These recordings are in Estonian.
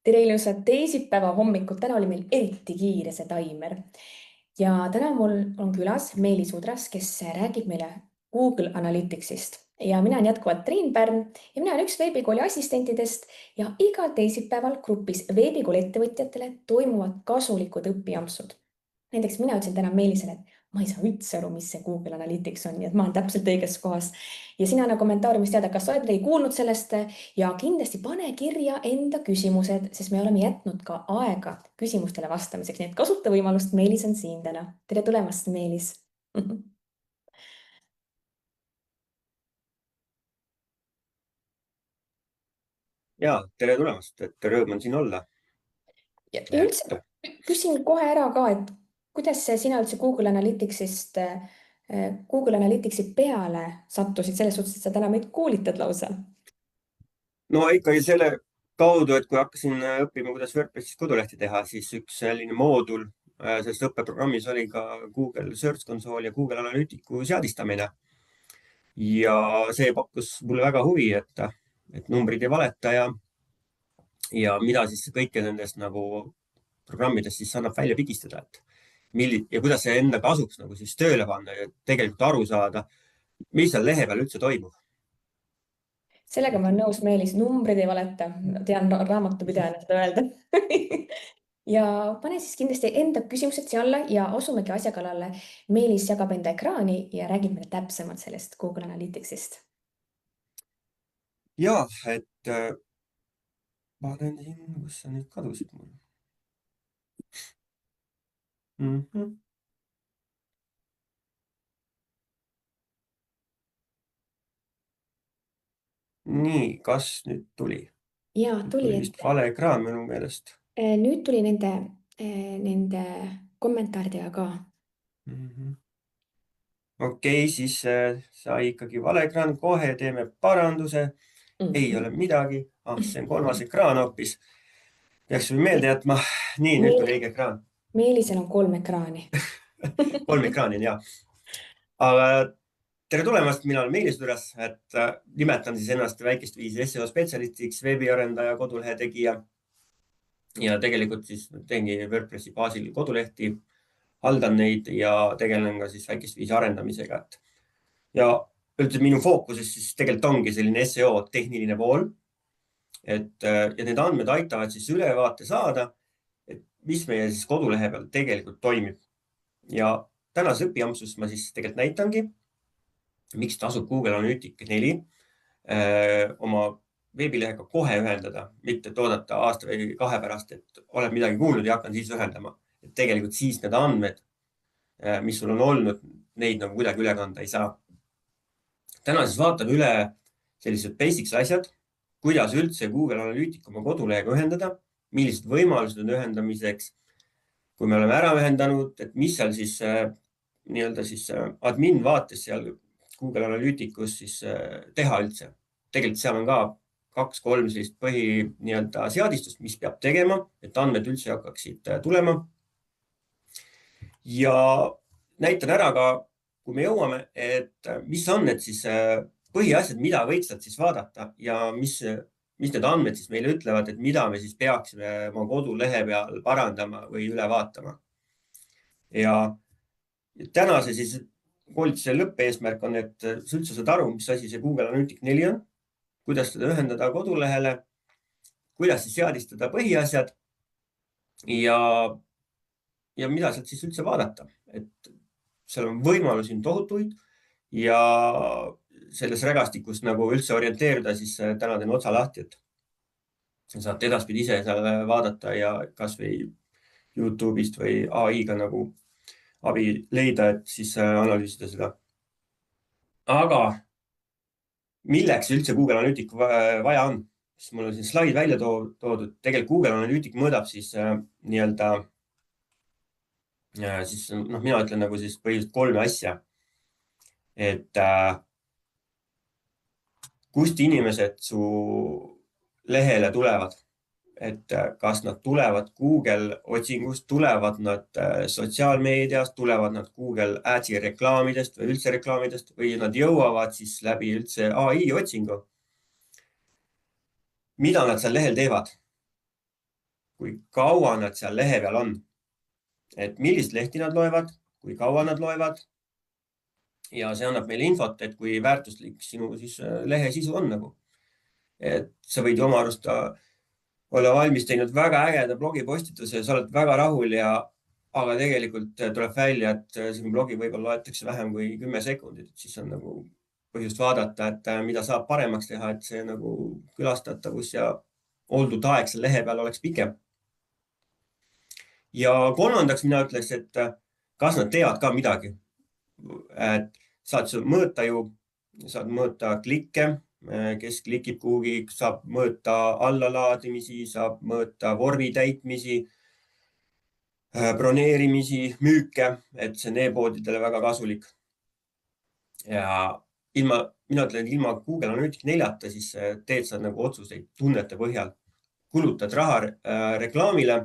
Tere ilusat teisipäeva hommikut, täna oli meil eriti kiire see taimer. Ja täna mul on külas Meelis Udras, kes räägib meile Google Analyticsist. Ja mina olen jätkuvalt Triin Pärn ja mina olen üks veebikooli assistentidest ja igal teisipäeval grupis veebikooli ettevõtjatele toimuvad kasulikud õpijampsud. Näiteks mina ütlesin täna Meelisele, et ma ei saa üldse aru, mis see Google Analytics on, nii et ma olen täpselt õiges kohas. Ja sina anna kommentaariumis teada, kas sa oled midagi kuulnud sellest ja kindlasti pane kirja enda küsimused, sest me oleme jätnud ka aega küsimustele vastamiseks, nii et kasuta võimalust, Meelis on siin täna. Tere tulemast, Meelis. Jaa, tere tulemast, et rõõm on siin olla. Ja Et üldse küsin kohe ära ka, et kuidas sina üldse Google Analyticsi peale sattusid selles suhtes, et sa täna meid koolitad lausa? no ikkagi selle kaudu, et kui hakkasin õppima, kuidas WordPressis kodulehti teha, siis üks selline moodul selles õppeprogrammis oli ka Google Search Console ja Google Analyticu seadistamine. Ja see pakkus mulle väga huvi, et numbrid ei valeta ja mida siis kõike nendest nagu programmidest siis annab välja pigistada, ja kuidas see enda kasuks nagu siis tööle panna ja tegelikult aru saada, mis seal lehe peal üldse toimub. Sellega ma olen nõus, Meelis, numbrid ei valeta, tean raamatupidajana seda öelda. Ja pane siis kindlasti enda küsimused siia alla ja asumegi asja kallale. Meelis jagab enda ekraani ja räägib meile täpsemalt sellest Google Analyticsist. Ja, et ma olen siin, kus sa nüüd kadusid mul. Nii, kas nüüd tuli? Ja tuli, Tuli vist vale ekraan minu meelest. Nüüd tuli nende kommentaaridega ka. Okei, siis sai ikkagi vale ekraan, kohe teeme paranduse. Ei ole midagi. See on kolmas ekraan hoopis. Peaks või meelde jätma. Nii, nüüd tuli õige ekraan. Meelisel on 3 ekraani. 3 ekraani on, jah. Aga tere tulemast, mina olen Meelis Udras, et nimetan siis ennast väikest viisi SEO spetsialistiks, veebiarendaja, kodulehe tegija. Ja tegelikult siis teengi WordPressi baasil kodulehti, haldan neid ja tegelen ka siis väikest viisi arendamisega. Ja üldse minu fookuses siis tegelikult ongi selline SEO tehniline pool. Ja need andmed aitavad siis ülevaate saada, et mis meie siis kodulehe peal tegelikult toimib. Ja tänases õpijampsus ma siis tegelikult näitangi, miks tasub Google Analytics 4 oma veebilehega kohe ühendada, mitte toodata aasta või 2 pärast, et olen midagi kuulnud ja hakkan siis ühendama. Et tegelikult siis need andmed, mis sul on olnud, neid nagu kuidagi üle kanda ei saa. Täna siis vaatame üle sellised basics asjad, kuidas üldse Google Analytics oma kodulehega ühendada, millised võimalused on ühendamiseks, kui me oleme ära ühendanud, et mis seal siis nii-öelda siis admin vaates seal Google Analyticus siis teha üldse. Tegelikult seal on ka 2-3 sellist põhi nii-öelda seadistust, mis peab tegema, et andmed üldse hakkaksid tulema. Ja näitan ära ka, kui me jõuame, et mis on need siis põhiasjad, mida võiks sealt siis vaadata ja mis need andmed siis meile ütlevad, et mida me siis peaksime oma kodulehe peal parandama või üle vaatama. Ja tänase siis koolituse lõppeesmärk on, et sa üldse saad aru, mis asi see Google Analytics 4 on, kuidas seda ühendada kodulehele, kuidas siis seadistada põhiasjad ja mida sealt siis üldse vaadata. Et seal on võimalusi tohutuid ja selles rägastikus nagu üldse orienteeruda, siis täna teen otsa lahti, et saate edaspidi ise seal vaadata ja kas või YouTube'ist või AI-ga nagu abi leida, et siis analüüsida seda. Aga milleks üldse Google Analytics vaja on? Siis mul on siin slaid välja toodud. Tegelikult Google Analytics mõõdab siis nii-öelda, siis mina ütlen nagu siis põhiliselt 3 asja. Et kust inimesed su lehele tulevad? Et kas nad tulevad Google otsingust, tulevad nad sotsiaalmeediast, tulevad nad Google Adsi reklaamidest või üldse reklaamidest või nad jõuavad siis läbi üldse AI otsingu. Mida nad seal lehel teevad? kui kaua nad seal lehe peal on. Et millist lehti nad loevad, kui kaua nad loevad. Ja see annab meile infot, et kui väärtuslik sinu siis lehe sisu on nagu. Et sa võid oma arust olla valmis teinud väga ägeda blogipostituse, sa oled väga rahul aga tegelikult tuleb välja, et sinu blogi võib-olla loetakse vähem kui 10 sekundit, siis on nagu põhjust vaadata, et mida saab paremaks teha, et see nagu külastatavus ja oldud aeg seal lehe peal oleks pikem. Ja kolmandaks mina ütleks, et kas nad teevad ka midagi. Et saad mõõta saad mõõta klikke, kes klikib kuhugi, saab mõõta allalaadimisi, saab mõõta vormi täitmisi, broneerimisi, müüke, et see on e-poodidele väga kasulik. Ja mina ütlen, ilma Google Analytics 4-ta, siis teed sa nagu otsuseid tunnete põhjal. Kulutad raha reklaamile,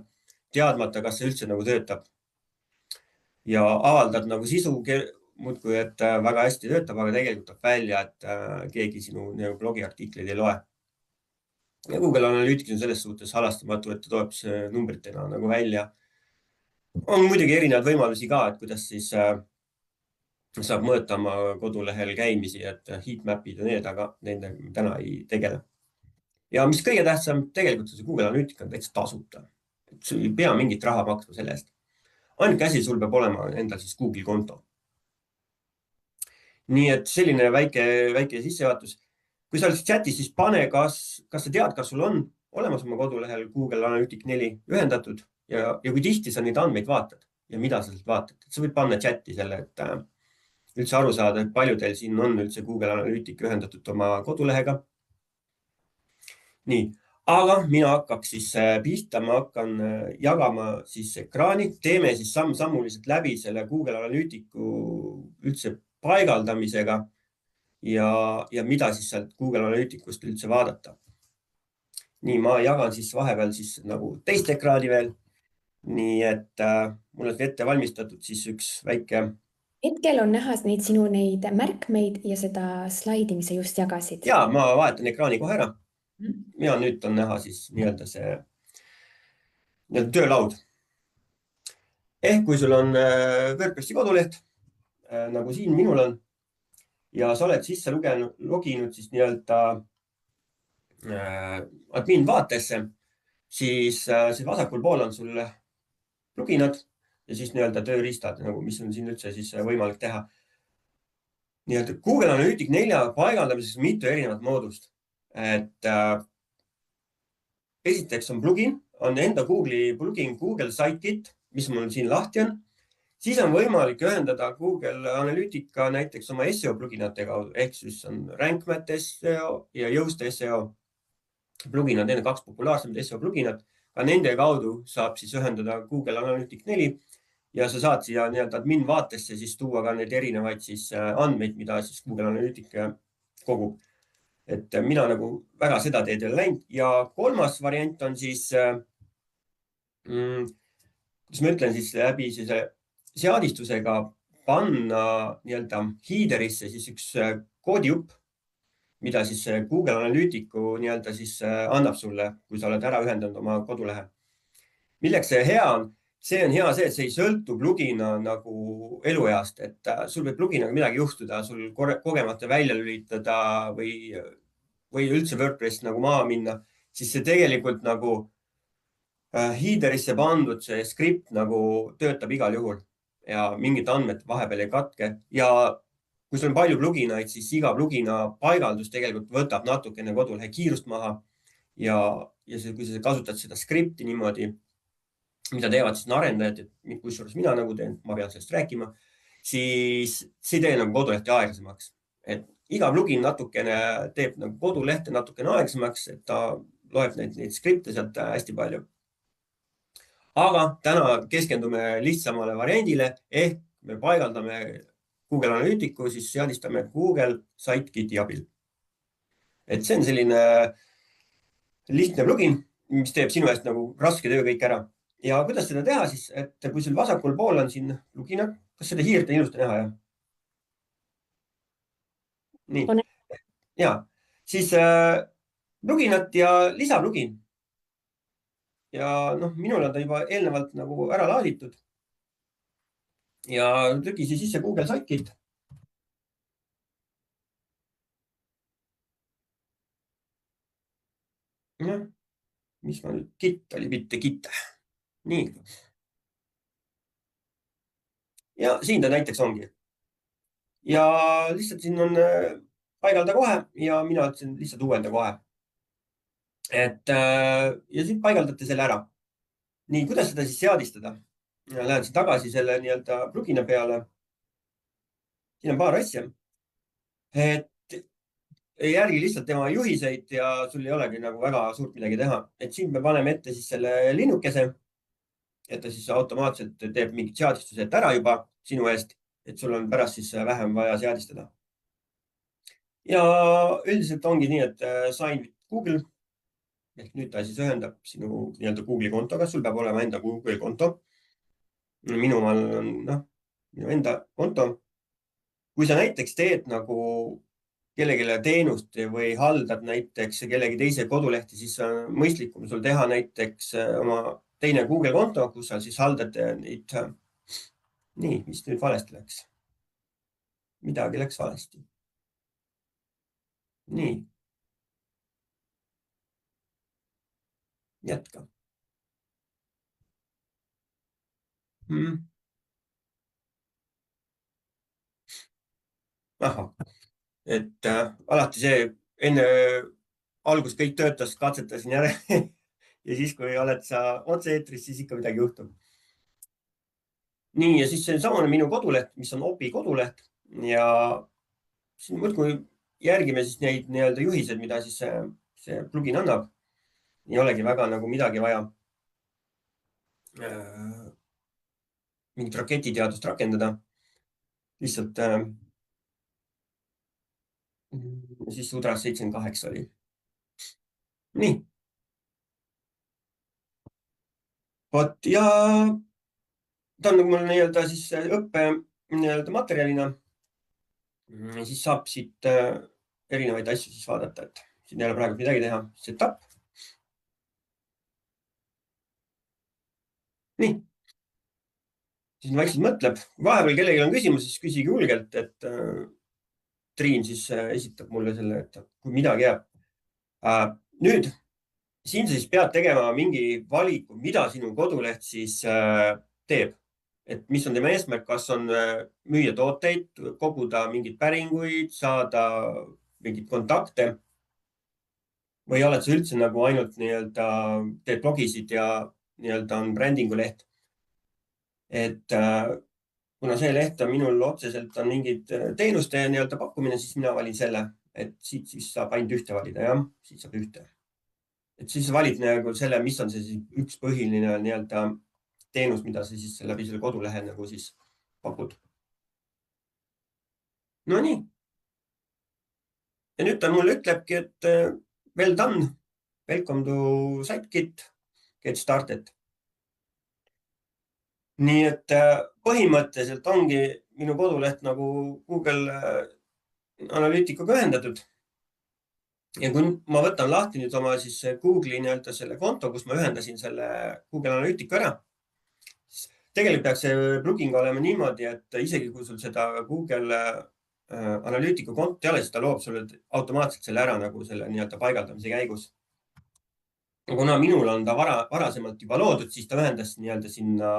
teadmata, kas see üldse nagu töötab. Ja avaldad nagu sisu muudkui, et väga hästi töötab, aga tegelikult tuleb välja, et keegi sinu blogi artikleid ei loe. Ja Google Analytics on selles suhtes halastamatu, et ta tuleb numbritena nagu välja. On muidugi erinevad võimalusi ka, et kuidas siis saab mõõta oma kodulehel käimisi, et heatmapid ja need, aga nende täna ei tegele. Ja mis kõige tähtsam, tegelikult see Google Analytics on täitsa tasuta. Sul ei pea mingit raha maksma selle eest. Ainuke asi, sul peab olema endal siis Google konto. Nii et selline väike sissevaatus. Kui sa oled chatis, siis pane, kas sa tead, kas sul on olemas oma kodulehel Google Analytics 4 ühendatud ja kui tihti sa neid andmeid vaatad ja mida sa sealt vaatad. Sa võid panna chati selle, et üldse aru saada, et palju teil siin on üldse Google Analytics ühendatud oma kodulehega. Nii, aga mina hakkaks siis pihta, ma hakkan jagama siis ekraani, teeme siis samm-sammuliselt läbi selle Google Analyticsu üldse paigaldamisega ja mida siis sealt Google Analyticust üldse vaadata. Nii, ma jagan siis vahepeal siis nagu teist ekraani veel. Nii, et mul on ette valmistatud siis üks väike... Hetkel on näha sinu neid märkmeid ja seda slaidi, mis sa just jagasid. Ja, ma vahetan ekraani kohe ära. Ja nüüd on näha siis nii-öelda see töölaud. Ehk kui sul on WordPressi koduleht, nagu siin minul on, ja sa oled sisse loginud siis nii-öelda admin vaatesse, siis vasakul pool on sul pluginad ja siis nii-öelda tööriistad, mis on siin üldse siis võimalik teha. Nii-öelda Google Analytics 4 paigaldamises mitu erinevat moodust. Et esiteks on plugin, on enda Google'i plugin Google Sitekit, mis mul siin lahti on. Siis on võimalik ühendada Google Analytica näiteks oma SEO pluginate kaudu, ehk siis on RankMath SEO ja Yoast SEO pluginad, need on 2 populaarsemad SEO pluginad. Ka nende kaudu saab siis ühendada Google Analytics 4 ja sa saad siia nii-öelda admin vaatesse siis tuua ka need erinevaid siis andmeid, mida siis Google Analytica kogub. Et mina nagu väga seda teed ei ole läinud. Ja kolmas variant on siis, kuidas ma ütlen siis läbi seadistusega panna nii-öelda headerisse siis üks koodijupp, mida siis Google Analyticu nii-öelda siis annab sulle, kui sa oled ära ühendanud oma kodulehe. Milleks see hea on? See on hea see, et see ei sõltu plugina nagu elueast, et sul võib pluginaga midagi juhtuda, sul kogemata välja lülitada või üldse WordPress nagu maha minna, siis see tegelikult nagu headerisse pandud see skript nagu töötab igal juhul ja mingid andmed vahepeal ei katke. Ja kui sul on palju pluginaid, siis iga plugina paigaldus tegelikult võtab natukene kodulehe kiirust maha ja kui sa kasutad seda skripti niimoodi, mida teevad siis arendajad, et kusjuures mina nagu teen, ma pean sellest rääkima, siis see ei tee nagu kodulehte aeglasemaks. Et iga plugin natukene teeb nagu kodulehte natukene aeglasemaks, et ta loeb neid skripte sealt hästi palju. Aga täna keskendume lihtsamale variandile, ehk me paigaldame Google Analyticu, siis seadistame Google Sitekiti abil. Et see on selline lihtne plugin, mis teeb sinu eest nagu raske töö kõik ära. Ja kuidas seda teha siis, et kui sul vasakul pool on siin plugina, kas seda hiirte ilusti näha, jah? Nii. Ja, siis pluginat ja lisaplugin. ja noh, minul on ta juba eelnevalt nagu ära laaditud ja trükisin sisse Google Sidekick. jah, mis ma nüüd, Git oli, mitte Git. nii. ja siin ta näiteks ongi. ja lihtsalt siin on paigalda kohe ja mina ütlesin lihtsalt uuenda kohe. ja siis paigaldate selle ära. nii, kuidas seda siis seadistada? Lähen siin tagasi selle nii-öelda plugina peale. siin on paar asja. et järgi lihtsalt tema juhiseid ja sul ei olegi nagu väga suurt midagi teha. et siin me paneme ette siis selle linnukese, et ta siis automaatselt teeb mingid seadistused ära juba sinu eest, et sul on pärast siis vähem vaja seadistada. ja üldiselt ongi nii, et sign with Google ehk nüüd ta siis ühendab sinu nii-öelda Google'i kontoga, sul peab olema enda Google'i konto. Minumal on minu enda konto. kui sa näiteks teed nagu kellelegi teenust või haldad näiteks kellegi teise kodulehti, siis on mõistlikum sul teha näiteks oma teine Google konto, kus sa siis haldad neid. nii, mis nüüd valesti läks? midagi läks valesti. nii. jätka. ahah, et alati see enne algust kõik töötas, katsetasin järele ja siis, kui oled sa otse-eetris, siis ikka midagi juhtub. nii, ja siis see on samane minu koduleht, mis on OPI koduleht ja siin muudkui järgime siis neid nii-öelda juhiseid, mida siis see plugin annab. ei olegi väga nagu midagi vaja mingit raketiteadust rakendada. lihtsalt siis Udras 78 oli. nii. vot ja ta on nagu mul nii-öelda siis õppe nii-öelda materjalina. siis saab siit erinevaid asju siis vaadata, et siin ei ole praegu midagi teha. Setup. nii. siis vaikselt mõtleb. Kui vahepeal kellelgi on küsimus, siis küsige julgelt, et Triin siis esitab mulle selle, et kui midagi jääb. nüüd siin siis pead tegema mingi valiku, mida sinu koduleht siis teeb. et mis on tema eesmärk, kas on müüa tooteid, koguda mingeid päringuid, saada mingeid kontakte või oled sa üldse nagu ainult nii-öelda teed blogisid ja nii-öelda on brändingu leht. et kuna see leht on minul otseselt on mingid teenuste nii-öelda pakkumine, siis mina valin selle, et siit siis saab ainult ühte valida. jah, siit saab ühte. et siis valid nagu selle, mis on see siis üks põhiline nii-öelda teenus, mida sa siis läbi selle kodulehe nagu siis pakud. Nonii. ja nüüd ta mulle ütlebki, et well done, welcome to Sidekick, get started. nii et põhimõtteliselt ongi minu koduleht nagu Google Analyticuga ühendatud. ja kui ma võtan lahti nüüd oma siis Google'i nii-öelda selle konto, kus ma ühendasin selle Google Analyticu ära, siis tegelikult peaks see plugin olema niimoodi, et isegi kui sul seda Google Analyticu kontot ei ole, siis ta loob sulle automaatselt selle ära nagu selle nii-öelda paigaldamise käigus. kuna minul on ta varasemalt juba loodud, siis ta ühendas nii-öelda sinna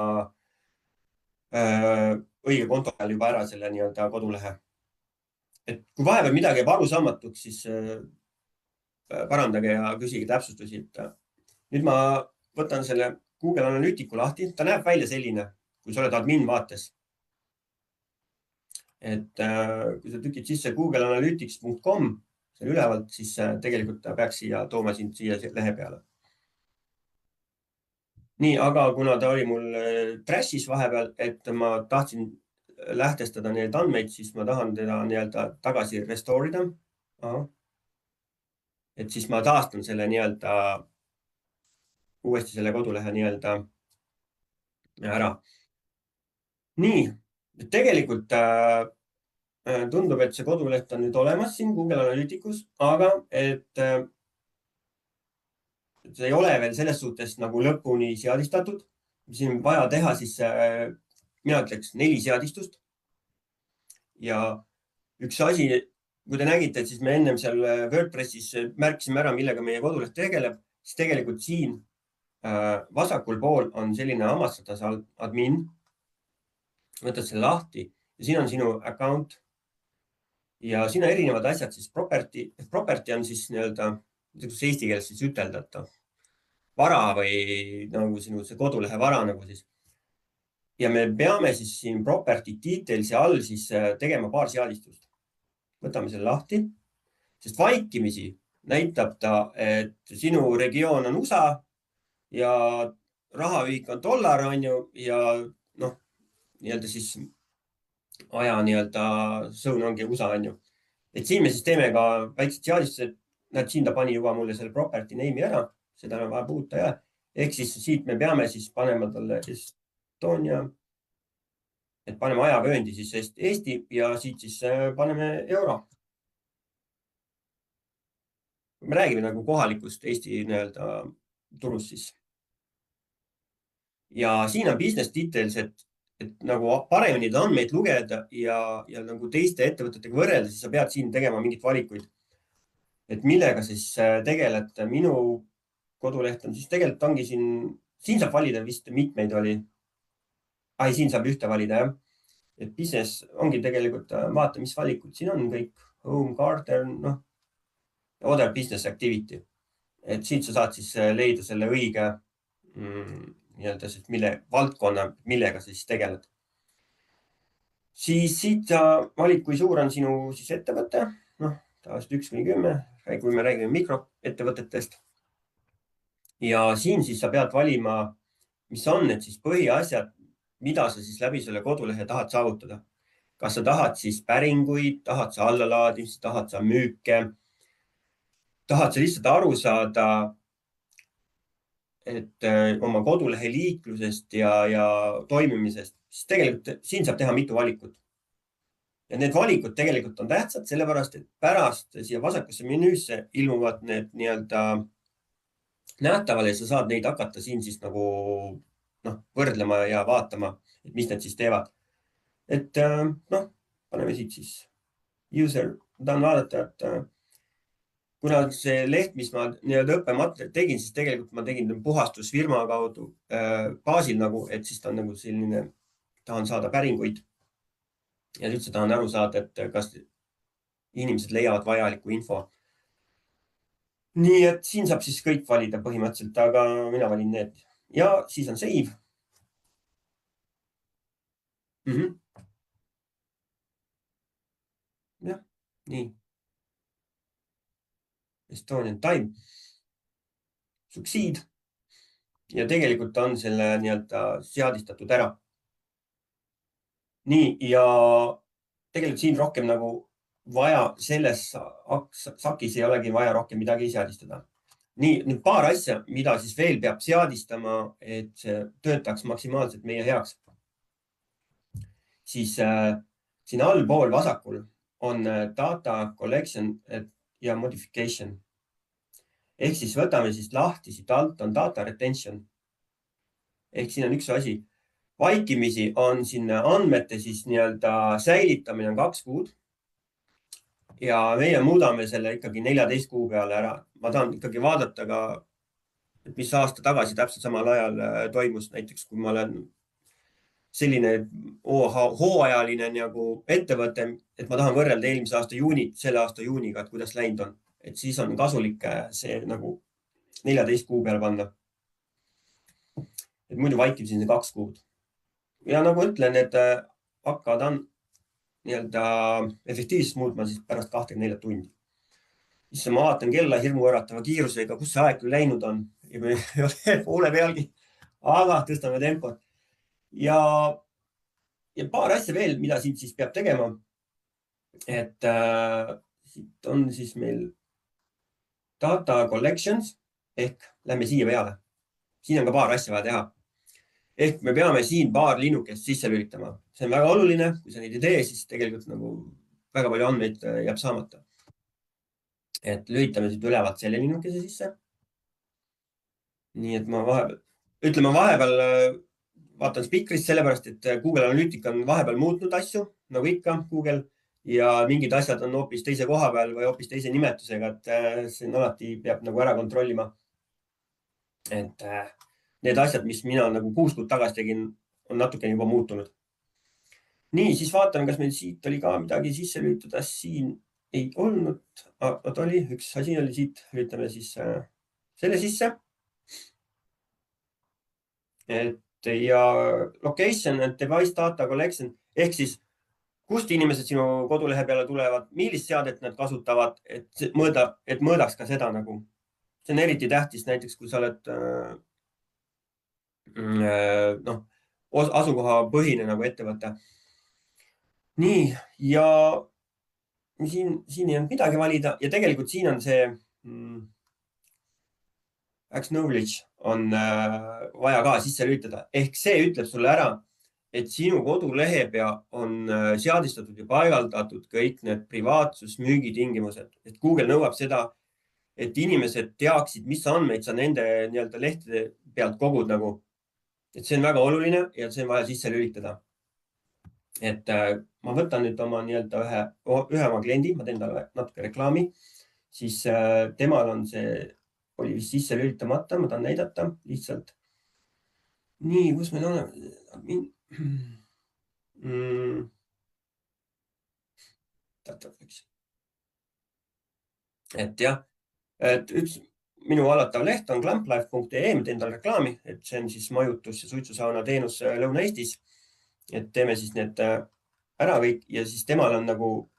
õige konto peal juba ära selle nii-öelda kodulehe. et kui vahepeal midagi jääb arusaamatuks, siis parandage ja küsige täpsustusi. nüüd ma võtan selle Google Analyticu lahti. Ta näeb välja selline, kui sa oled admin vaates. et kui sa tükid sisse googleanalytics.com seal ülevalt, siis tegelikult ta peaks siia tooma sind siia lehe peale. nii, aga kuna ta oli mul trash'is vahepeal, et ma tahtsin lähtestada neid andmeid, siis ma tahan teda nii-öelda tagasi restore ida. et siis ma taastan selle nii-öelda uuesti selle kodulehe nii-öelda ära. nii, tegelikult tundub, et see koduleht on nüüd olemas siin Google Analyticus, aga et see ei ole veel selles suhtes nagu lõpuni seadistatud. Siin on vaja teha siis, mina ütleks 4 seadistust. Ja üks asi, kui te nägite, et siis me ennem seal WordPressis märkisime ära, millega meie koduleht tegeleb, siis tegelikult siin vasakul pool on selline Amastades admin. Võtad selle lahti ja siin on sinu account. Ja siin on erinevad asjad, siis property. Property on siis nii-öelda, kuidas eesti keeles siis ütelda, vara või nagu sinu see kodulehe vara nagu siis. Ja me peame siis siin property detailsi all siis tegema paar seadistust. Võtame selle lahti, sest vaikimisi näitab ta, et sinu regioon on USA ja rahaühik on dollar, on ju, ja noh, nii-öelda siis aja nii-öelda sõun ongi USA, on ju. Et siin me siis teeme ka väiksed seadistused. Näed, siin ta pani juba mulle selle property name'i ära, seda on vaja puuta ja. Ehk siis siit me peame siis panema talle Estonia, et paneme ajavööndi siis Eesti ja siit siis paneme euro. Me räägime nagu kohalikust Eesti nii-öelda turust siis. Ja siin on business details, et nagu paremini andmeid lugeda ja nagu teiste ettevõtetega võrrelda, siis sa pead siin tegema mingit valikuid. Et millega siis tegeled. Minu koduleht on siis tegelikult ongi siin saab valida vist mitmeid oli. Siin saab ühte valida, jah. Et business ongi tegelikult, vaata, mis valikud siin on kõik. Home, garden, other business activity. Et siit sa saad siis leida selle õige nii-öelda siis valdkonna, millega sa siis tegeled. Siis siit sa valid, kui suur on sinu siis ettevõte. Tavaliselt 1-10, kui me räägime mikroettevõtetest. Ja siin siis sa pead valima, mis on need siis põhiasjad, mida sa siis läbi selle kodulehe tahad saavutada. Kas sa tahad siis päringuid, tahad sa allalaadimist, tahad sa müüke, tahad sa lihtsalt aru saada, et oma kodulehe liiklusest ja toimimisest, siis tegelikult siin saab teha mitu valikut. Ja need valikud tegelikult on tähtsad, sellepärast, et pärast siia vasakusse menüüsse ilmuvad need nii-öelda nähtavale ja sa saad neid hakata siin siis nagu võrdlema ja vaatama, et mis need siis teevad. Et paneme siit siis user, tahan vaadata, et kuna see leht, mis ma nii-öelda õppematerjal tegin, siis tegelikult ma tegin puhastusfirma kaudu baasil nagu, et siis ta on nagu selline, tahan saada päringuid. Ja üldse tahan aru saada, et kas inimesed leiavad vajalikku info. Nii, et siin saab siis kõik valida põhimõtteliselt, aga mina valin need. Ja siis on save. Jah, nii. Estonian time. Succeed. Ja tegelikult on selle nii-öelda seadistatud ära. Nii, ja tegelikult siin rohkem nagu vaja selles sakis ei olegi vaja rohkem midagi seadistada. Nii, nüüd paar asja, mida siis veel peab seadistama, et see töötaks maksimaalselt meie heaks. Siis siin allpool vasakul on data collection ja modification. Ehk siis võtame siis lahti, siit alt on data retention. Ehk siin on üks asi. Vaikimisi on siin andmete siis nii-öelda säilitamine on 2 kuud. Ja meie muudame selle ikkagi 14 kuu peale ära. Ma tahan ikkagi vaadata ka, et mis aasta tagasi täpselt samal ajal toimus. Näiteks, kui ma olen selline hooajaline nagu ettevõte, et ma tahan võrrelda eelmise aasta juunit selle aasta juuniga, et kuidas läinud on. Et siis on kasulik see nagu 14 kuu peale panna. Et muidu vaikib siin 2 kuud. Ja nagu ütlen, et hakkavad nii-öelda efektiivsust muutma siis pärast 24 tundi. Siis ma vaatan kella hirmuäratava kiirusega, kus see aeg küll läinud on. Ei ole poole pealgi, aga tõstame tempot. Ja paar asja veel, mida siit siis peab tegema. Et siit on siis meil data collections ehk lähme siia peale. Siin on ka paar asja vaja teha. Ehk me peame siin paar linnukest sisse lülitama. See on väga oluline. Kui sa neid ei tee, siis tegelikult nagu väga palju andmeid jääb saamata. Et lülitame siit ülevalt selle linnukese sisse. nii et ma vahepeal vaatan Spikrist sellepärast, et Google Analytica on vahepeal muutnud asju, nagu ikka Google, ja mingid asjad on hoopis teise koha peal või hoopis teise nimetusega, et siin alati peab nagu ära kontrollima. Et need asjad, mis mina nagu 6 kuud tagasi tegin, on natukene juba muutunud. Nii, siis vaatame, kas meil siit oli ka midagi sisse lülitada. Siin ei olnud, oli üks asi oli siit, lülitame siis selle sisse. Et ja location and device data collection ehk siis kust inimesed sinu kodulehe peale tulevad, millist seadet nad kasutavad, et mõõdaks ka seda nagu. See on eriti tähtis näiteks, kui sa oled asukohapõhine nagu ettevõte. Nii, ja siin ei olnud midagi valida ja tegelikult siin on see acknowledge on vaja ka sisse lülitada. Ehk see ütleb sulle ära, et sinu kodulehe pea on seadistatud ja paigaldatud kõik need privaatsus, müügitingimused. Et Google nõuab seda, et inimesed teaksid, mis andmeid sa nende lehtede pealt kogud nagu. Et see on väga oluline ja see on vaja sisse lülitada. Et ma võtan nüüd oma ühe oma kliendi, ma teen talle natuke reklaami, siis temal on see, oli vist sisse lülitamata, ma tahan näidata lihtsalt. Nii, kus meil on? Et jah, et üks minu hallatav leht on glamplife.ee, ma teen tal reklaami, et see on siis majutus ja suitsusauna teenus Lõuna-Eestis. Et teeme siis need ära kõik ja siis temal on nagu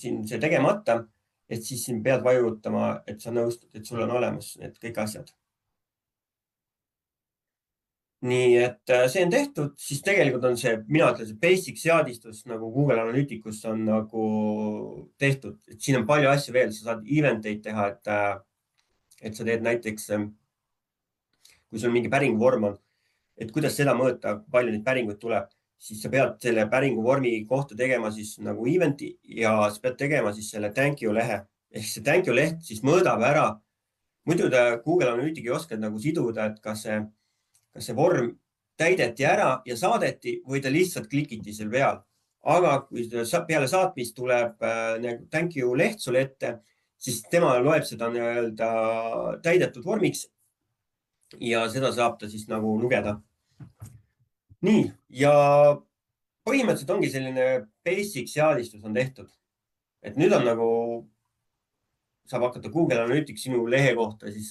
siin see tegemata, et siis siin pead vajutama, et sa nõustud, et sul on olemas need kõik asjad. Nii, et see on tehtud, siis tegelikult on see, mina ütlen, see basic seadistus nagu Google Analyticus on nagu tehtud, et siin on palju asju veel, sa saad eventeid teha, et sa teed näiteks, kui sul mingi päringuvorm on, et kuidas seda mõõta, palju neid päringuid tuleb, siis sa pead selle päringuvormi kohta tegema siis nagu eventi ja sa pead tegema siis selle thank you lehe. Ehk see thank you leht siis mõõdab ära. Muidu Google Analytica ei oska nagu siduda, et kas see vorm täideti ära ja saadeti või ta lihtsalt klikiti seal peal. Aga kui peale saatmist tuleb thank you leht sulle ette, siis tema loeb seda täidetud vormiks ja seda saab ta siis nagu lugeda. Nii, ja põhimõtteliselt ongi selline basic seadistus on tehtud. Et nüüd on nagu, saab hakata Google Analytics sinu lehe kohta siis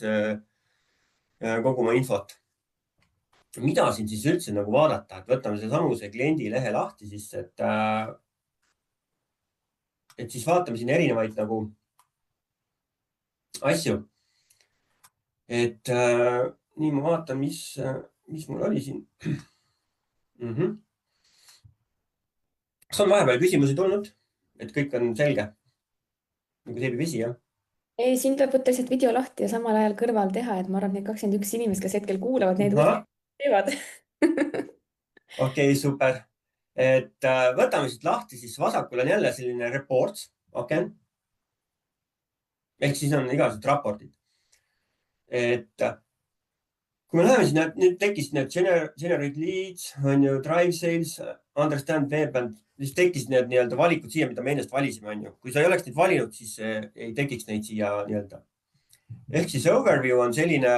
koguma infot. Mida siin siis üldse nagu vaadata, et võtame see samuse kliendi lehe lahti siis, et siis vaatame siin erinevaid nagu asju. Et nii ma vaatan, mis mul oli siin. Kas on vahepeal küsimusi tulnud, et kõik on selge? Nagu seebivesi, jah? Ei, siin tuleb võtta lihtsalt video lahti ja samal ajal kõrval teha, et ma arvan, et need 21 inimest, kes hetkel kuulavad, neid teevad. Okei, super. Et võtame siit lahti, siis vasakul on jälle selline reports. Okay. Ehk siis on igasugused raportid. Et kui me läheme siin, nüüd tekkisid need generate leads, on ju, drive sales, understand web, siis tekkisid need valikud siia, mida me ennast valisime, on ju. Kui sa ei oleks neid valinud, siis ei tekiks neid siia . Ehk siis overview on selline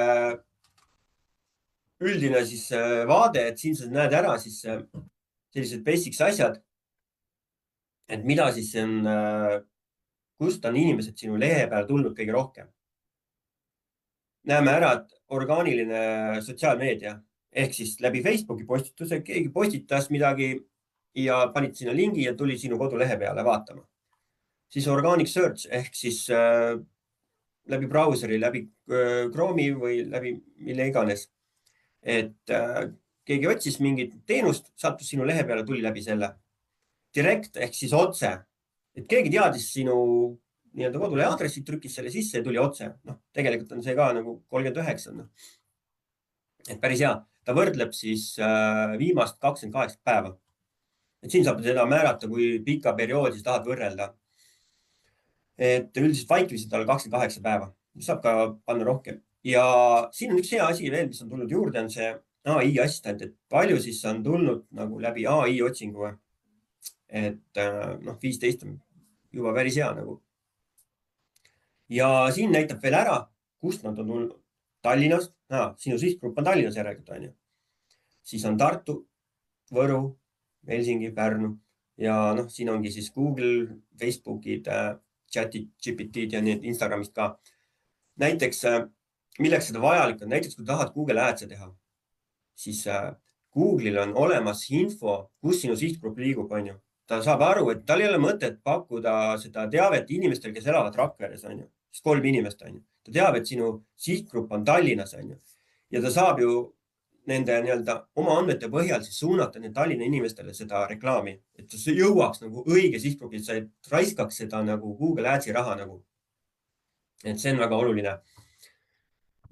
üldine siis vaade, et siin sa näed ära siis sellised basics asjad, et mida siis on, kust on inimesed sinu lehe peale tulnud kõige rohkem. Näeme ära, et orgaaniline sotsiaalmeedia ehk siis läbi Facebooki postituse, keegi postitas midagi ja panid sinna lingi ja tuli sinu kodulehe peale vaatama. Siis organic search ehk siis läbi brauseri, läbi Chrome'i või läbi mille iganes. Et keegi otsis mingit teenust, sattus sinu lehe peale, tuli läbi selle. Direct ehk siis otse, et keegi teadis sinu kodulehe aadressi, trükkis selle sisse ja tuli otse. Tegelikult on see ka nagu 39. Et päris hea. Ta võrdleb siis viimast 28 päeva. Et siin saab seda määrata, kui pika perioodi tahad võrrelda. Et üldiselt vaikimisi tal 28 päeva. Saab ka panna rohkem. Ja siin on üks hea asi veel, mis on tulnud juurde, on see AI assistent, et palju siis on tulnud nagu läbi AI otsingu. Et 15 on juba päris hea nagu. Ja siin näitab veel ära, kust nad on tulnud. Tallinnast, sinu sihtgrupp on Tallinnas järelikult, on ju. Siis on Tartu, Võru, Helsingi, Pärnu ja siin ongi siis Google, Facebookid, ChatGPT ja need Instagramist ka. Näiteks, milleks seda vajalik on? Näiteks, kui tahad Google Ads'e teha, siis Google'il on olemas info, kus sinu sihtgrupp liigub, on ju. Ta saab aru, et tal ei ole mõtet pakkuda seda teavet inimestel, kes elavad Rakveres, on ju. Siis 3 inimest, on ju. Ta teab, et sinu sihtgrupp on Tallinnas, on ju. Ja ta saab ju nende oma andmete põhjal siis suunata need Tallinna inimestele seda reklaami, et see jõuaks nagu õige sihtgrupi, et sa ei raiskaks seda nagu Google Ads'i raha nagu. Et see on väga oluline.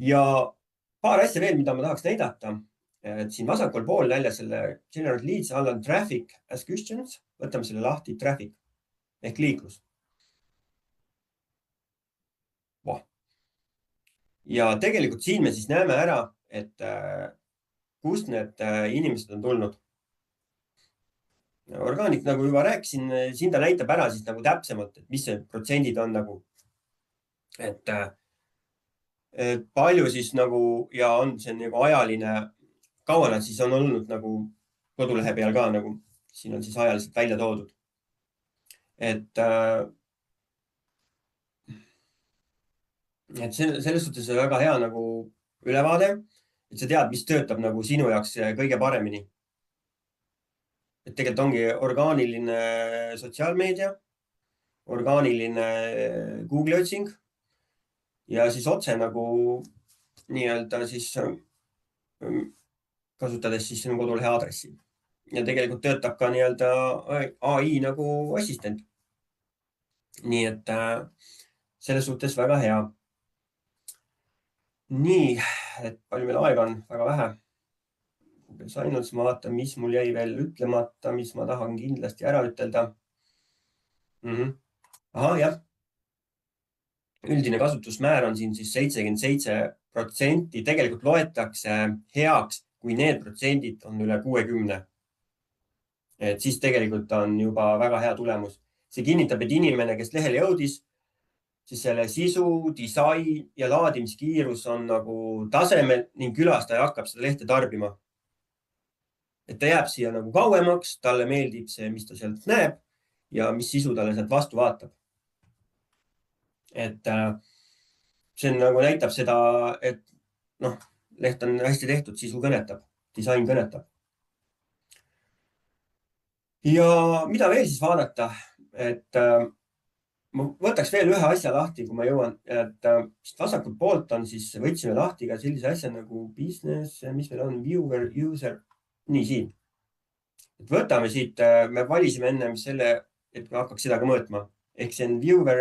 Ja paar asja veel, mida ma tahaks näidata. Et siin vasakul pool välja selle Generate Leads all on Traffic as Questions. Võtame selle lahti, Traffic ehk liiklus. Ja tegelikult siin me siis näeme ära, et kust need inimesed on tulnud. Organic, nagu juba rääkisin, siin ta näitab ära siis nagu täpsemalt, et mis see protsendid on nagu. Et palju siis nagu ja on see nagu ajaline, kaua nad siis on olnud nagu kodulehe peal ka nagu, siin on siis ajaliselt välja toodud. Et selles suhtes on väga hea nagu ülevaade, et sa tead, mis töötab nagu sinu jaoks kõige paremini. Et tegelikult ongi orgaaniline sotsiaalmeedia, orgaaniline Google'i otsing ja siis otse nagu nii-öelda siis kasutades siis sinu kodulehe aadressi. Ja tegelikult töötab ka nii-öelda AI nagu assistent. Nii et selles suhtes väga hea. Nii, et palju meil aega on, väga vähe. Ainult ma vaatan, mis mul jäi veel ütlemata, mis ma tahan kindlasti ära ütelda. Aha, jah. Üldine kasutusmäär on siin siis 77%. Tegelikult loetakse heaks, kui need protsendid on üle 60. Et siis tegelikult on juba väga hea tulemus. See kinnitab, et inimene, kes lehele jõudis, siis selle sisu, disain ja laadimiskiirus on nagu tasemel ning külastaja hakkab seda lehte tarbima. Et ta jääb siia nagu kauemaks, talle meeldib see, mis ta sealt näeb ja mis sisu talle sealt vastu vaatab. Et see nagu näitab seda, et leht on hästi tehtud, sisu kõnetab, disain kõnetab. Ja mida veel siis vaadata, et ma võtaks veel ühe asja lahti, kui ma jõuan, et vasakult poolt on siis, võtsime lahti ka sellise asja nagu business, mis meil on, viewer, user, nii siin. Et võtame siit, me valisime enne selle, et me hakkaks seda ka mõõtma. Ehk see on viewer,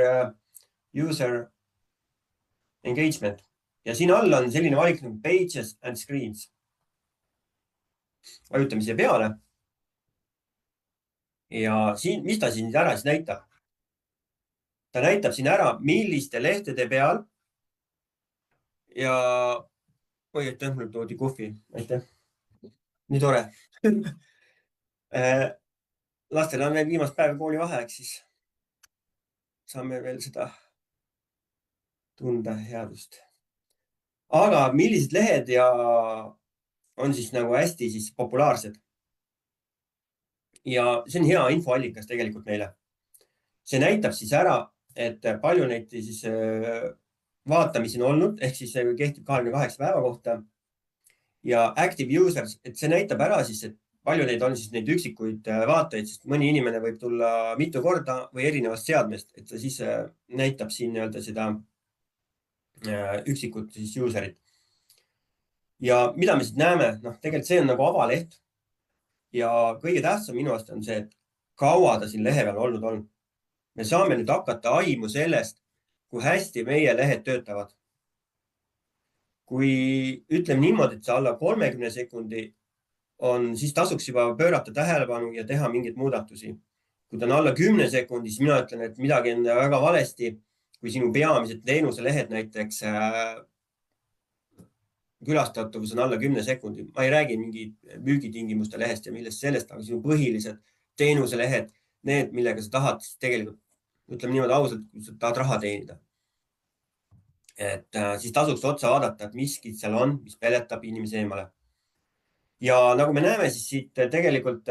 user engagement. Ja siin all on selline valik nagu pages and screens. Vajutame siia peale. Ja siin, mis ta siin ära siis näitab? Ta näitab siin ära, milliste lehtede peal ja aitäh, mul toodi kohvi. Aitäh. Nii tore. Lastel on veel viimast päeva kooli vaheaeg, siis saame veel seda tunda headust. Aga millised lehed ja on siis nagu hästi siis populaarsed? Ja see on hea infoallikas tegelikult meile. See näitab siis ära, et palju neid siis vaatamisi on olnud, ehk siis see kehtib 28 päeva kohta. Ja active users, et see näitab ära siis, et palju neid on siis neid üksikuid vaatajaid, sest mõni inimene võib tulla mitu korda või erinevast seadmest, et ta siis näitab siin nii-öelda seda üksikut siis userit. Ja mida me siit näeme? Tegelikult see on nagu avaleht. Ja kõige tähtsam minu arust on see, et kaua ta siin lehe peal olnud on. Me saame nüüd hakata aimu sellest, kui hästi meie lehed töötavad. Kui ütleme niimoodi, et see alla 30 sekundi on, siis tasuks juba pöörata tähelepanu ja teha mingeid muudatusi. Kui ta on alla 10 sekundi, siis mina ütlen, et midagi on väga valesti, kui sinu peamised teenuselehed näiteks külastatavus on alla 10 sekundi. Ma ei räägi mingi müügitingimuste lehest ja millest sellest, aga sinu põhilised teenuselehed, need, millega sa tahad tegelikult, ütleme niimoodi ausalt, kui sa tahad raha teenida. Et siis tasuks otsa vaadata, et miskid seal on, mis peletab inimese eemale. Ja nagu me näeme, siis siit tegelikult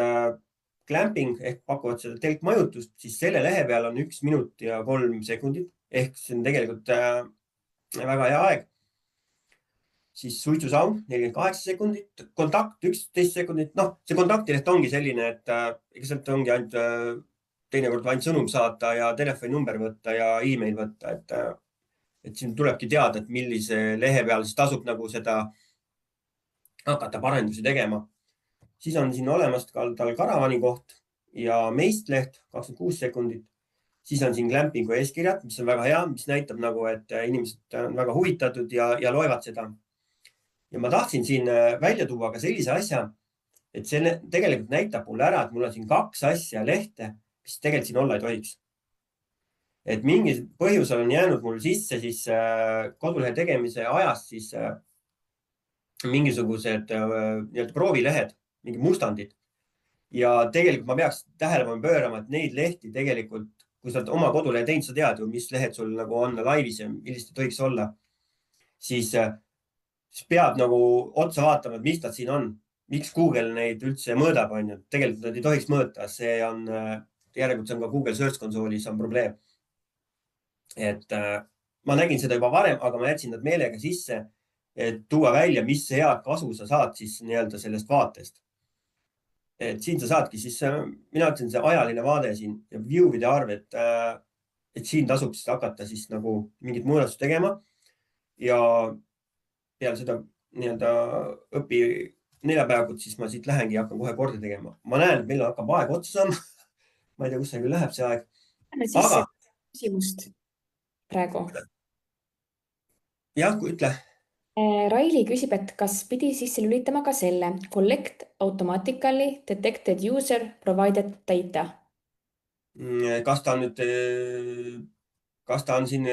Glamping ehk pakuvad seda telkmajutust, siis selle lehe peal on 1 minut ja 3 sekundit. Ehk see on tegelikult väga hea aeg. Siis suitsusaun 48 sekundit, kontakt 11 sekundit. Noh, see kontaktileht ongi selline, et ega sealt ongi ainult teinekord ainult sõnum saata ja telefoninumber võtta ja email võtta. Et siin tulebki teada, et millise lehe peal siis tasub nagu seda hakata parendusi tegema. Siis on siin olemas tal karavani koht ja meistleht 26 sekundit. Siis on siin Glampingu eeskirjad, mis on väga hea, mis näitab nagu, et inimesed on väga huvitatud ja loevad seda. Ja ma tahtsin siin välja tuua ka sellise asja, et see tegelikult näitab mulle ära, et mul on siin 2 asja lehte, mis tegelikult siin olla ei tohiks. Et mingi põhjusel on jäänud mul sisse siis kodulehe tegemise ajast siis mingisugused proovilehed, mingi mustandid. Ja tegelikult ma peaks tähelepanu pöörama, et neid lehti tegelikult, kui sa oled oma kodulehe teinud, sa tead ju, mis lehed sul nagu on laivis ja millist tohiks olla, siis peab nagu otsa vaatama, et mis nad siin on. Miks Google neid üldse mõõdab, on ju. Tegelikult nad ei tohiks mõõta. See on, järelikult see on ka Google Search Console'is on probleem. Et ma nägin seda juba varem, aga ma jätsin nad meelega sisse, et tuua välja, mis head kasu sa saad siis nii-öelda sellest vaatest. Et siin sa saadki siis, mina ütlen see ajaline vaade siin ja view'ide arv, et siin tasub siis hakata siis nagu mingit muudatust tegema ja peale seda nii-öelda õpi neljapäevakud, siis ma siit lähengi ja hakkan kohe korda tegema. Ma näen, et meil hakkab aeg otsa saama. Ma ei tea, kus see küll läheb see aeg. Aga küsimust praegu. Jah, ütle. Raili küsib, et kas pidi sisse lülitama ka selle collect automatically detected user provided data? Kas ta on siin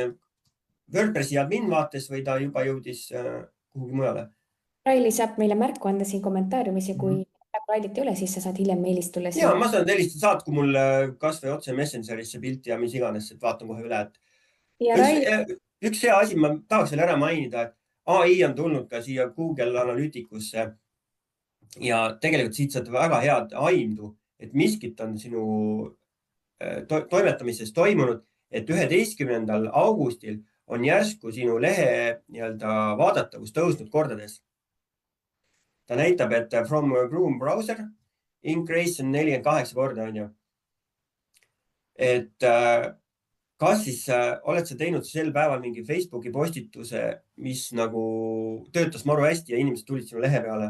WordPressi admin vaates või ta juba jõudis kuhugi mujale? Raili saab meile märku anda siin kommentaariumis ja kui Railit ei ole, siis sa saad hiljem meilist tulla. Ja, ma saan helistada, saatku mul kas või otse Messengerisse pilti ja mis iganes, et vaatan kohe üle. Üks hea asi, ma tahaks veel ära mainida, et AI on tulnud ka siia Google Analyticusse ja tegelikult siit saad väga head aimdu, et miskit on sinu toimetamises toimunud, et 11. augustil on järsku sinu lehe vaadatavus tõusnud kordades. Ta näitab, et from Chrome browser increase on 48 korda, on ju. Et kas siis oled sa teinud sel päeval mingi Facebooki postituse, mis nagu töötas maru hästi ja inimesed tulid sinu lehe peale.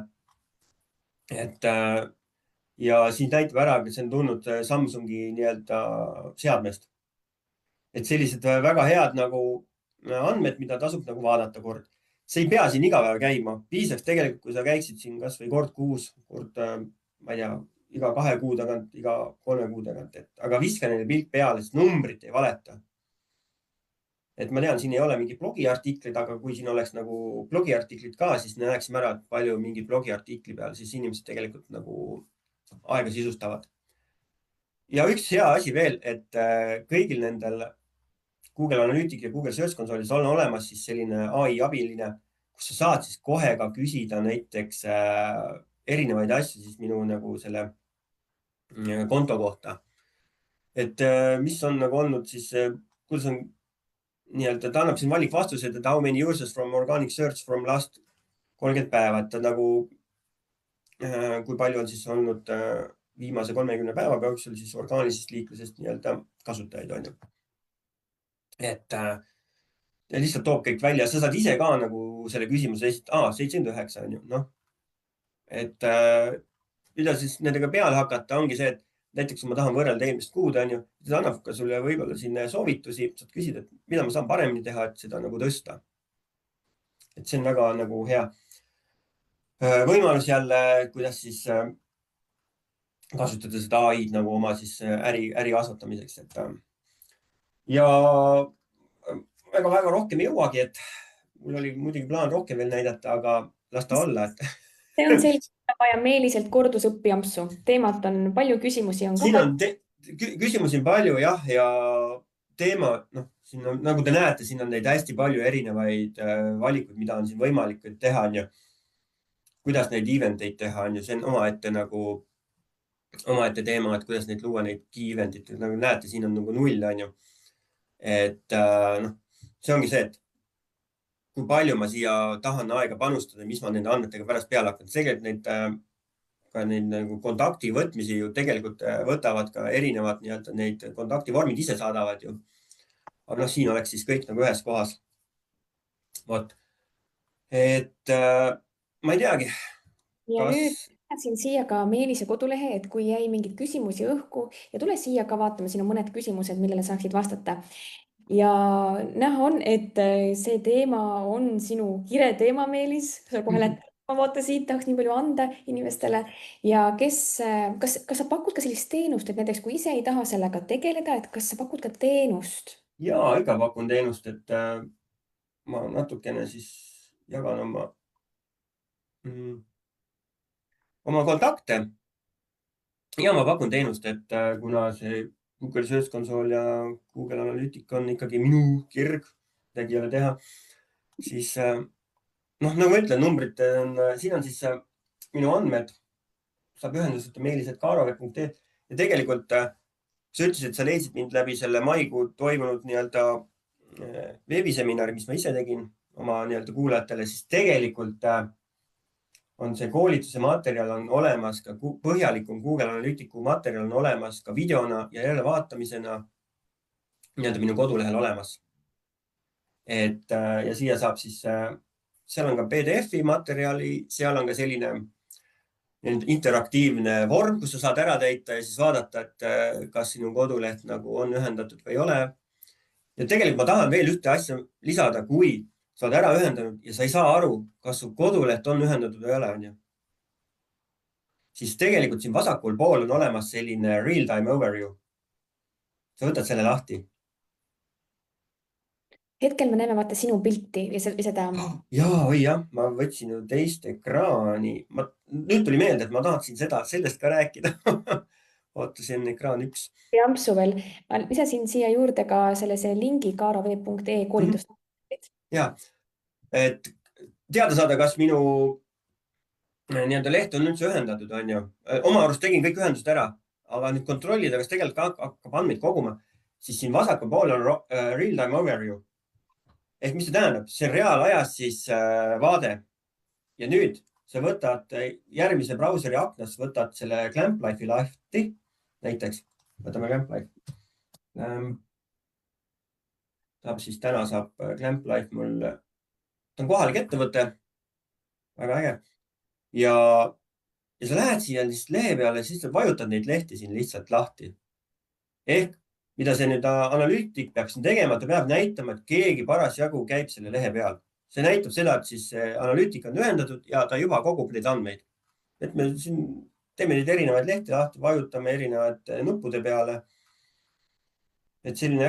Ja siin näitab ära, et see on tulnud Samsungi seadmest. Et sellised väga head nagu andmed, mida tasub nagu vaadata kord. See ei pea siin iga päev käima. Piisaks tegelikult, kui sa käiksid siin kas või kord kuus, kord, ma ei tea, iga 2 kuu tagant, iga 3 kuu tagant. Aga viska neile pilk peale, sest numbrit ei valeta. Et ma tean, siin ei ole mingi blogiartiklid, aga kui siin oleks nagu blogiartiklid ka, siis näeksime ära, et palju mingi blogiartikli peal siis inimesed tegelikult nagu aega sisustavad. Ja üks hea asi veel, et kõigil nendel Google Analytics ja Google Search Console'is on olemas siis selline AI abiline, kus sa saad siis kohe ka küsida näiteks erinevaid asju siis minu nagu selle konto kohta. Et mis on nagu olnud siis, kuidas on nii-öelda, ta annab siin valikvastused, et how many users from organic search from last 30 päeva, et ta nagu, kui palju on siis olnud viimase 30 päeva jooksul siis orgaanilisest liiklusest nii-öelda kasutajaid on ju. Et lihtsalt toob kõik välja. Sa saad ise ka nagu selle küsimuse 79 on ju. Noh, et mida siis nendega peale hakata ongi see, et näiteks kui ma tahan võrrelda eelmist kuud on ju, siis annab ka sulle võib-olla siin soovitusi, saad küsida, et mida ma saan paremini teha, et seda nagu tõsta. Et see on väga nagu hea võimalus jälle, kuidas siis kasutada seda AI-d nagu oma siis äri kasvatamiseks, et ja väga rohkem ei jõuagi, et mul oli muidugi plaan rohkem veel näidata, aga las ta olla, et see on selge, vaja Meeliselt kordusõppijampsu. Teemat on palju, küsimusi on ka siin on palju. küsimusi palju jah, ja teema, noh, siin on, nagu te näete, siin on neid hästi palju erinevaid valikuid, mida on siin võimalik teha, on ju. Kuidas neid event'eid teha, on ju, see on omaette teema, et kuidas neid luua, neid key event'id, nagu näete, siin on nagu 0, on ju. Et noh, see ongi see, et kui palju ma siia tahan aega panustada, mis ma nende andmetega pärast peale hakkan. Tegelikult neid nagu kontakti võtmisi ju tegelikult võtavad ka erinevad nii-öelda neid kontaktivormid ise saadavad ju. Aga noh, siin oleks siis kõik nagu ühes kohas. Vot. Et ma ei teagi, Ja kas... nüüd lisasin siia ka Meelise kodulehe, et kui jäi mingeid küsimusi õhku ja tule siia ka vaatame, siin on mõned küsimused, millele saaksid vastata. Ja näha on, et see teema on sinu kire teema, Meelis. Sa kohe lähed, ma vaatan siit, tahaks nii palju anda inimestele. Ja kas sa pakud ka sellist teenust, et näiteks kui ise ei taha sellega tegeleda, et kas sa pakud ka teenust? Jaa, ikka pakun teenust, et ma natukene siis jagan oma kontakte. Ja ma pakun teenust, et kuna see Google Search Console ja Google Analytica on ikkagi minu kirg, midagi ei ole teha, siis noh, nagu ma ütlen, numbrid on, siin on siis minu andmed, saab ühenduseta meelis@kaarove.ee ja tegelikult sa ütlesid, et sa leidsid mind läbi selle maikuu toimunud nii-öelda veebiseminari, mis ma ise tegin oma nii-öelda kuulajatele, siis tegelikult on see koolituse materjal on olemas ka põhjalikum Google Analyticu materjal on olemas ka videona ja jälle vaatamisena nii-öelda minu kodulehel olemas. Et ja siia saab siis, seal on ka PDF-i materjali, seal on ka selline interaktiivne vorm, kus sa saad ära täita ja siis vaadata, et kas sinu koduleht nagu on ühendatud või ei ole. Ja tegelikult ma tahan veel ühte asja lisada, kui sa oled ära ühendanud ja sa ei saa aru, kas su koduleht on ühendatud või ei ole, on ju. Siis tegelikult siin vasakul pool on olemas selline real-time overview. Sa võtad selle lahti. Hetkel me näeme vaata sinu pilti ja seda... Jaa, oi jah, ma võtsin ju teist ekraani. Nüüd tuli meelde, et ma tahtsin sellest ka rääkida. Oota, see on ekraan 1. Ampsu veel. Ma lisasin siia juurde ka sellise lingi kaarove.ee koolitust. Ja, et teada saada, kas minu nii-öelda leht on üldse ühendatud, on ju. Oma arust tegin kõik ühendused ära, aga nüüd kontrollida, kas tegelikult hakkab andmeid koguma, siis siin vasakul pool on real-time overview. Ehk mis see tähendab? See on reaalajas siis vaade. Ja nüüd sa võtad järgmise brauseri aknas, võtad selle Clamplife'i lahti. Näiteks, võtame Clamplife. Täna saab Clamplife mul, ta on kohalik ettevõte. Väga äge. Ja sa lähed siia lehe peale, siis sa vajutad neid lehti siin lihtsalt lahti. Ehk mida see nüüd analüütik peaks tegema, ta peab näitama, et keegi parasjagu käib selle lehe peal. See näitab seda, et siis analüütik on ühendatud ja ta juba kogub neid andmeid. Et me siin teeme neid erinevaid lehti lahti, vajutame erinevate nuppude peale. Et selline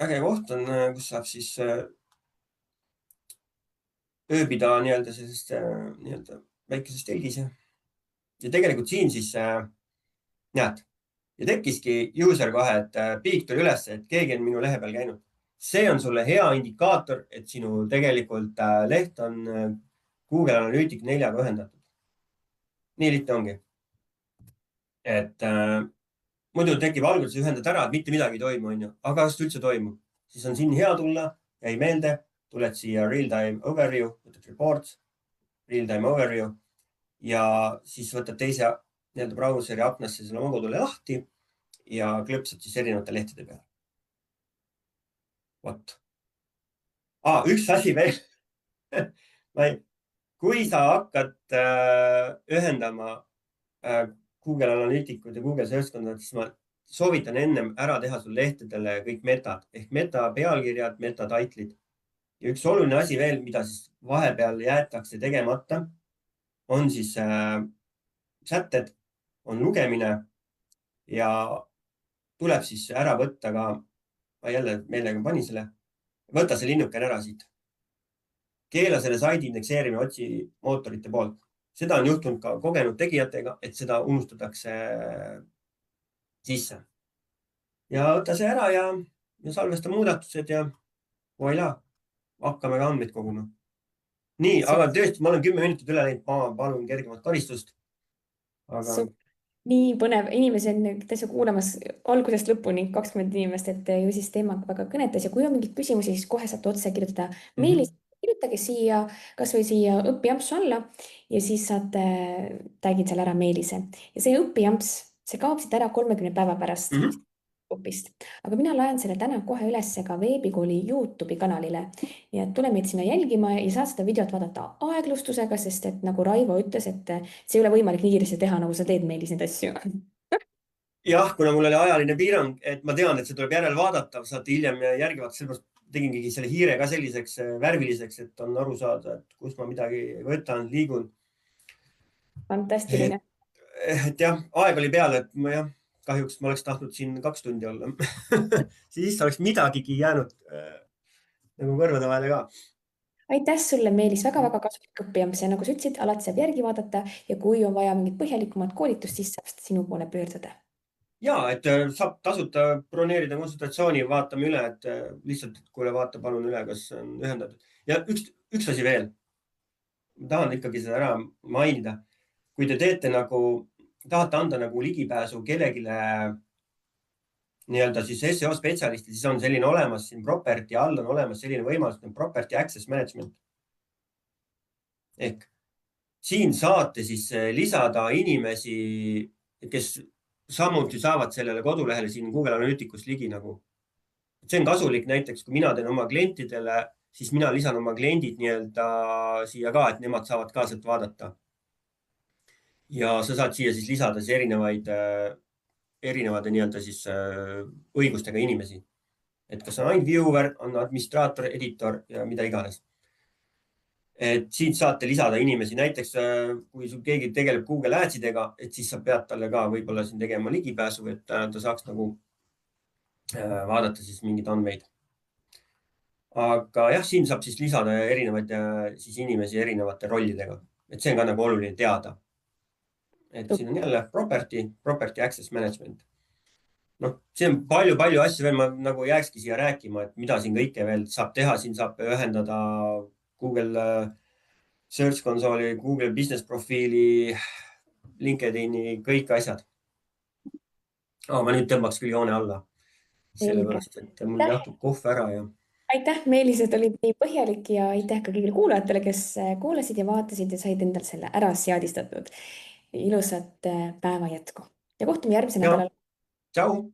äge koht on, kus saab siis ööbida nii-öelda sellist nii-öelda väikeses telgis. Ja tegelikult siin siis näed, ja tekkiski user kohe, et piik tuli üles, et keegi on minu lehe peal käinud. See on sulle hea indikaator, et sinu tegelikult leht on Google Analytics 4-ga ühendatud. Nii lihtne ongi. Et muidu tekib alguses ühendad ära, et mitte midagi ei toimu, on ju. Aga kas üldse toimub? Siis on siin hea tulla, jäi meelde, tuled siia real-time overview, võtad reports, real-time overview ja siis võtad teise nii-öelda brauseri aknasse selle oma kodule lahti ja klõpsad siis erinevate lehtede peale. Vot. Üks asi veel. Kui sa hakkad ühendama Google Analyticud ja Google Search Console, siis ma soovitan ennem ära teha sul lehtedele kõik metad ehk meta pealkirjad, meta titlid. Ja üks oluline asi veel, mida siis vahepeal jäetakse tegemata, on siis sätted, on lugemine ja tuleb siis ära võtta ka, ma jälle meelega panin selle, võta see linnukene ära siit. keela selle saidi indekseerimine otsimootorite poolt. Seda on juhtunud ka kogenud tegijatega, et seda unustatakse sisse. Ja võta see ära ja salvesta muudatused ja voilà, hakkame ka andmeid koguma. Nii, aga tõesti, ma olen 10 minutit üle läinud, ma palun kergemat karistust. Aga... Nii põnev, inimesi on täitsa kuulamas algusest lõpuni 20 inimest, et ju siis teema väga kõnetas ja kui on mingeid küsimusi, siis kohe saate otse kirjutada meilis. Kirjutage siia, kasvõi siia õpijampsu alla ja siis saate, tagid seal ära meilise. Ja see õpijamps, see kaob siit ära 30 päeva pärast õpist. Aga mina laen selle täna kohe üles ka veebikooli YouTube'i kanalile. Nii et tule meid sinna jälgima ja saad seda videot vaadata aeglustusega, sest et nagu Raivo ütles, et see ei ole võimalik nii kiiresti teha, nagu sa teed meilis neid asju. Jah, kuna mul oli ajaline piirang, et ma tean, et see tuleb järel vaadata, saate hiljem järgi vaadata, sellepärast tegingi selle hiire ka selliseks värviliseks, et on aru saada, et kus ma midagi võtan, liigun. Fantastiline. Et jah, aeg oli peale, et ma jah, kahjuks ma oleks tahtnud siin 2 tundi olla. Siis oleks midagigi jäänud nagu kõrvade vahele ka. Aitäh sulle, Meelis, väga-väga kasulik õppijamps ja nagu sa ütlesid, alati saab järgi vaadata ja kui on vaja mingit põhjalikumat koolitust, siis saab sinu poole pöörduda. Ja, et saab tasuta broneerida konsultatsiooni, vaatame üle, et lihtsalt kuule, vaata palun üle, kas on ühendatud. Ja üks asi veel. Ma tahan ikkagi seda ära mainida. Kui te teete nagu, tahate anda nagu ligipääsu kellegile nii-öelda siis SEO spetsialisti, siis on selline olemas siin property all on olemas selline võimalus, property access management. Ehk siin saate siis lisada inimesi, kes samuti saavad sellele kodulehele siin Google Analyticus ligi nagu. See on kasulik näiteks, kui mina teen oma klientidele, siis mina lisan oma kliendid nii-öelda siia ka, et nemad saavad ka sealt vaadata. Ja sa saad siia siis lisada siis erinevate nii-öelda siis õigustega inimesi. Et kas on ainult viewer, on administraator, editor ja mida iganes. Et siit saate lisada inimesi, näiteks kui keegi tegeleb Google Adsidega, et siis sa pead talle ka võib-olla siin tegema ligipääsu, et ta saaks nagu vaadata siis mingeid andmeid. Aga jah, siin saab siis lisada erinevaid siis inimesi erinevate rollidega, et see on ka nagu oluline teada. Et siin on jälle property access management. No, see on palju asju veel, ma nagu jääkski siia rääkima, et mida siin kõike veel saab teha, siin saab ühendada Google Search Console'i, Google Business profiili, LinkedIni, kõik asjad. Ma nüüd tõmbaks küll joone alla. Sellepärast, et mul jahtub kohv ära ja... Aitäh, Meelis, et olid nii põhjalik ja aitäh ka kõigile kuulajatele, kes kuulasid ja vaatasid ja said endal selle ära seadistatud. Ilusat päeva jätku ja kohtume järgmise nädalal. Tšau!